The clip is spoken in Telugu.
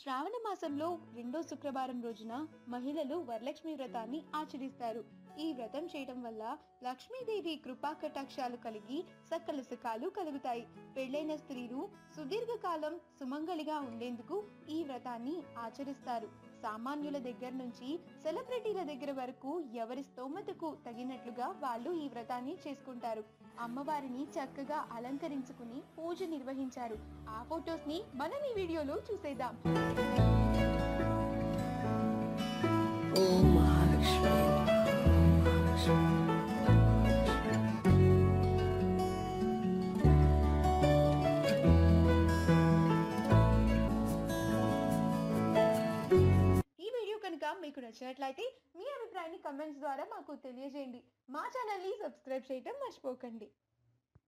శ్రావణ మాసంలో రెండో శుక్రవారం రోజున మహిళలు వరలక్ష్మి వ్రతాన్ని ఆచరిస్తారు. ఈ వ్రతం చేయడం వల్ల లక్ష్మీదేవి కృపా కటాక్షాలు కలిగి సకల సుఖాలు కలుగుతాయి. పెళ్లైన స్త్రీలు సుదీర్ఘకాలం సుమంగళిగా ఉండేందుకు ఈ వ్రతాన్ని ఆచరిస్తారు. సామాన్యుల దగ్గర నుంచి సెలబ్రిటీల దగ్గర వరకు ఎవరి స్తోమతకు తగినట్లుగా వాళ్ళు ఈ వ్రతాన్ని చేసుకుంటారు. అమ్మవారిని చక్కగా అలంకరించుకుని పూజ నిర్వహించారు. ఆ ఫొటోస్ ని మనం ఈ వీడియోలో చూసేద్దాం. ఓం మహాలక్ష్మి, మహాలక్ష్మి. ఈ వీడియో కనుక మీకు నచ్చినట్లయితే మీ అభిప్రాయాన్ని కమెంట్స్ ద్వారా మాకు తెలియజేయండి. మా ఛానల్ ని సబ్స్క్రైబ్ చేయడం మర్చిపోకండి.